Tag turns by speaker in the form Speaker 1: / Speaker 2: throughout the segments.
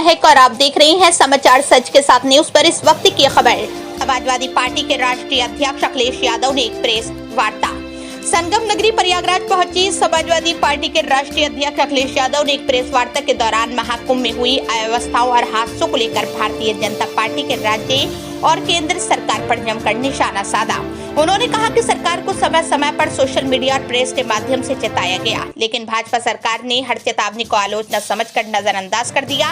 Speaker 1: महक और आप देख रहे हैं समाचार सच के साथ न्यूज पर। इस वक्त की खबर। समाजवादी पार्टी के राष्ट्रीय अध्यक्ष अखिलेश यादव ने एक प्रेस वार्ता। संगम नगरी प्रयागराज पहुंची समाजवादी पार्टी के राष्ट्रीय अध्यक्ष अखिलेश यादव ने एक प्रेस वार्ता के दौरान महाकुंभ में हुई अव्यवस्थाओं और हादसों को लेकर भारतीय जनता पार्टी के राज्य और केंद्र सरकार पर जमकर निशाना साधा। उन्होंने कहा कि सरकार को समय समय पर सोशल मीडिया और प्रेस के माध्यम से चेताया गया, लेकिन भाजपा सरकार ने हर चेतावनी को आलोचना समझकर नजरअंदाज कर दिया,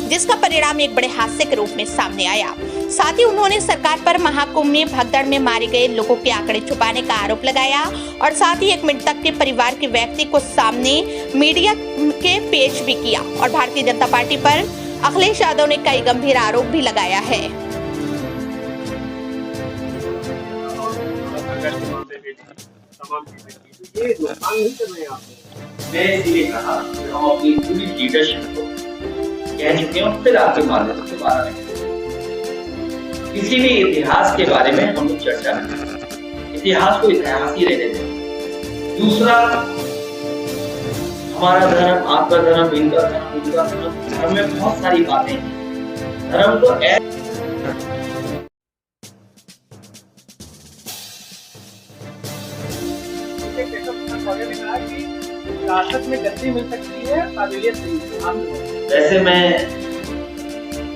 Speaker 1: जिसका परिणाम एक बड़े हादसे के रूप में सामने आया। साथ ही उन्होंने सरकार पर महाकुंभ में भगदड़ में मारे गए लोगों के आंकड़े छुपाने का आरोप लगाया और साथ ही 1 मिनट तक के परिवार के व्यक्ति को सामने मीडिया के पेश भी किया और भारतीय जनता पार्टी पर अखिलेश यादव ने कई गंभीर आरोप भी लगाया है।
Speaker 2: मैं इसलिए कहा हम अपनी पूरी लीडरशिप को कह चुके हैं, फिर आपके माध्यम से दोबारा किसी भी इतिहास के बारे में हम लोग चर्चा करें। इतिहास को इतिहास ही रहने दें। दूसरा, हमारा धर्म, आपका धर्म, इनका धर्म, उनका धर्म, धर्म में बहुत सारी बातें हैं। धर्म को
Speaker 3: विरासत में गद्दी मिल सकती है, काबिलियत नहीं।
Speaker 2: वैसे मैं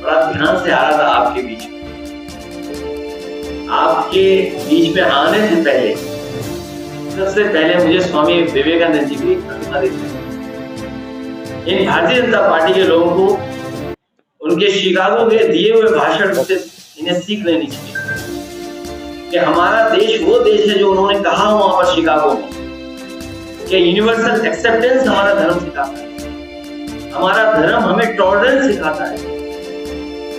Speaker 2: बड़ा ध्यान से आ रहा था आपके बीच में। आपके बीच में आने से पहले सबसे पहले मुझे स्वामी विवेकानंद जी की प्रतिमा देखनी है। इन भारतीय जनता पार्टी के लोगों को उनके शिकागो के दिए हुए भाषण से इन्हें सीख लेनी चाहिए कि हमारा देश वो देश है जो उन्होंने कहा वहां पर शिकागो में कि यूनिवर्सल एक्सेप्टेंस हमारा धर्म सिखाता है, हमारा धर्म हमें टॉलरेंस सिखाता है।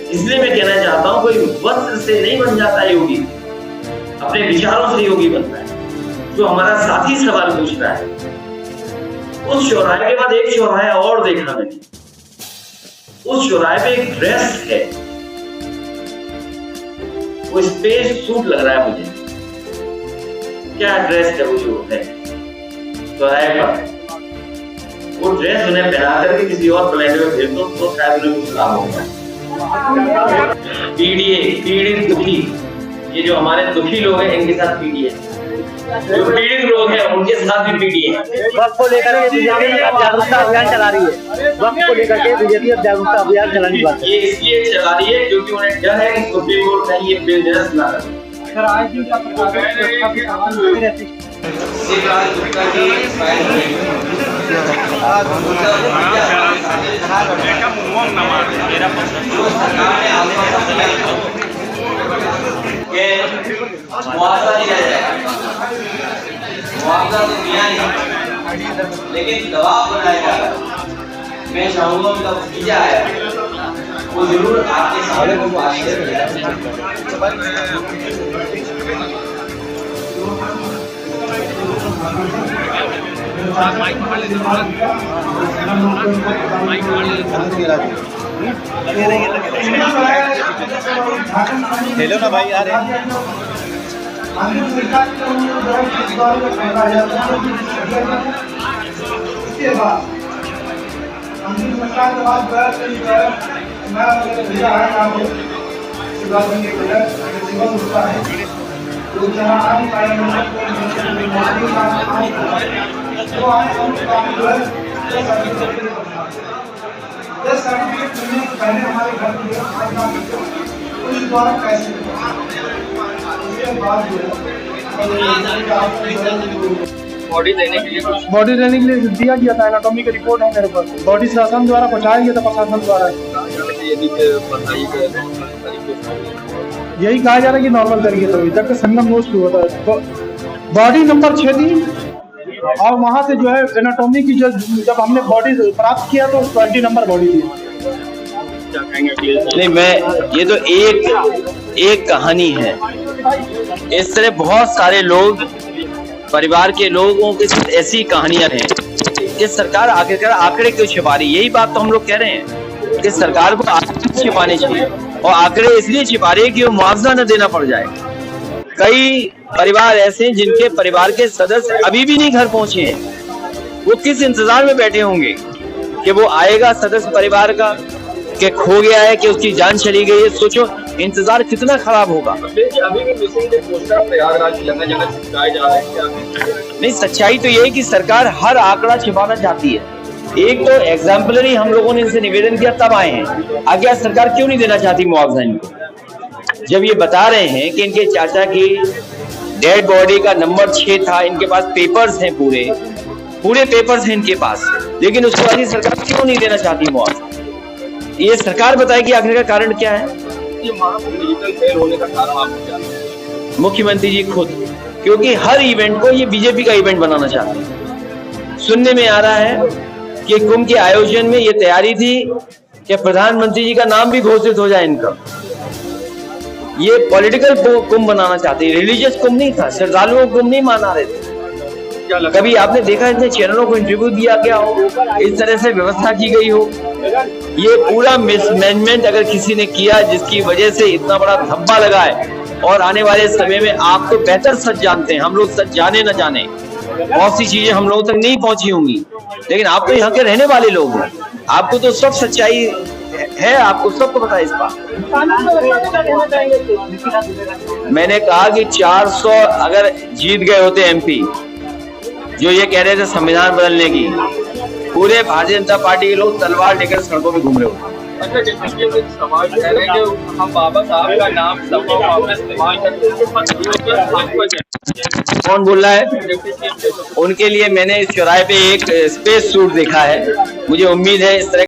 Speaker 2: इसलिए मैं कहना चाहता हूं, कोई वस्त्र से नहीं बन जाता योगी, अपने विचारों से योगी बनता है। जो हमारा साथी सवाल पूछता है, उस चौराहे के बाद एक चौराहा और देखा मैंने। उस चौराहे पे एक ड्रेस है, वो स्पेस सूट लग रहा है मुझे। क्या ड्रेस है वो जो है चौराहे पर? वो ड्रेस उन्हें पहना करके किसी और प्लेनेट में भेज दो तो शायद उन्हें कुछ लाभ होगा। पीड़ित दुखी, ये जो हमारे दुखी लोग हैं इनके साथ पीड़ित है, जो पीड़ित लोग हैं उनके साथ भी पीड़ित है।
Speaker 3: वक्त को लेकर के बीजेपी जागरूकता अभियान चला रही है। वक्त को लेकर के बीजेपी जागरूकता अभियान चलाने वाली
Speaker 2: ये इसलिए चला रही है क्योंकि उन्हें डर है कि सुप्रीम कोर्ट कहीं ये बिल निरस्त ना करे। मुआवजा तो दिया नहीं, लेकिन दबाव बनाया जा रहा है। मैं चाहूंगा उनका भतीजा आया वो जरूर आपके सामने को
Speaker 3: हेलो ना भाई यार,
Speaker 2: बॉडी देने के
Speaker 3: लिए दिया गया था। एनाटॉमी की रिपोर्ट है मेरे पास। बॉडी शासन द्वारा पहुंचाया गया था, प्रशासन द्वारा। यही कहा जा रहा है कि नॉर्मल तरीके से जब तक संगम नोस्ट हुआ था। बॉडी नंबर 6 थी और वहां से जो है एनाटॉमी की जब हमने बॉडी प्राप्त किया तो 20 नंबर बॉडी थी।
Speaker 4: नहीं, मैं ये तो एक कहानी है। इस तरह बहुत सारे लोग, परिवार के लोगों के साथ ऐसी कहानियां हैं कि सरकार आखिरकार आंकड़े क्यों छिपा रही है। यही बात तो हम लोग कह रहे हैं कि सरकार को आंकड़े छिपाने चाहिए, और आंकड़े इसलिए छिपा रही है कि वो मुआवजा न देना पड़ जाए। कई परिवार ऐसे हैं जिनके परिवार के सदस्य अभी भी नहीं घर पहुंचे हैं। वो किस इंतजार में बैठे होंगे कि वो आएगा सदस्य परिवार का, कि खो गया है, कि उसकी जान चली गई है। सोचो इंतजार कितना खराब होगा।
Speaker 5: अभी भी मिसिंग के पोस्टर प्रयागराज जगह जगह छिपाए जा रहे हैं।
Speaker 4: नहीं, सच्चाई तो ये है कि सरकार हर आंकड़ा छिपाना चाहती है। एक तो एग्जाम्पलरी हम लोगों ने इनसे निवेदन किया तब आए हैं, आगे सरकार क्यों नहीं देना चाहती मुआवजा इनको? जब ये बता रहे हैं कि इनके चाचा की डेड बॉडी का नंबर 6 था, इनके पास पेपर्स हैं, पूरे पेपर्स हैं इनके पास, लेकिन उसके बाद ये सरकार क्यों नहीं देना चाहती मुआवजा? ये सरकार बताएगी आखिर का कारण क्या है।
Speaker 5: ये डिजिटल फेल होने का कारण आप जानते हैं?
Speaker 4: मुख्यमंत्री जी खुद, क्योंकि हर इवेंट को ये बीजेपी का इवेंट बनाना चाहते हैं। सुनने में आ रहा है कि कुंभ के आयोजन में ये तैयारी थी कि प्रधानमंत्री जी का नाम भी घोषित हो जाए इनका। ये पॉलिटिकल कुंभ बनाना चाहते हैं, रिलीजियस कुंभ नहीं था, श्रद्धालुओं कुंभ नहीं माना रहे थे। कभी आपने देखा इतने चैनलों को इंटरव्यू दिया गया हो, इस तरह से व्यवस्था की गई हो? ये पूरा मिसमैनेजमेंट अगर किसी ने किया जिसकी वजह से इतना बड़ा धब्बा लगा है, और आने वाले समय में आप तो बेहतर सच जानते हैं, हम लोग सच जाने न जाने, बहुत सी चीजें हम लोगों तक नहीं पहुंची होंगी, लेकिन आप तो यहाँ के रहने वाले लोग हैं, आपको तो सब सच्चाई है, आपको सबको पता है इस बात। मैंने कहा कि 400 अगर जीत गए होते एमपी जो ये कह रहे थे संविधान बदलने की, पूरे भारतीय जनता पार्टी के लोग तलवार लेकर सड़कों पे घूम रहे होते।
Speaker 5: अच्छा, जैसे समाज कह रहे हैं कि हम बाबा साहब का नाम इस्तेमाल करते हैं,
Speaker 4: कौन बोल रहा है? उनके लिए मैंने इस चौराहे पे एक स्पेस सूट देखा है, मुझे उम्मीद है इस तरह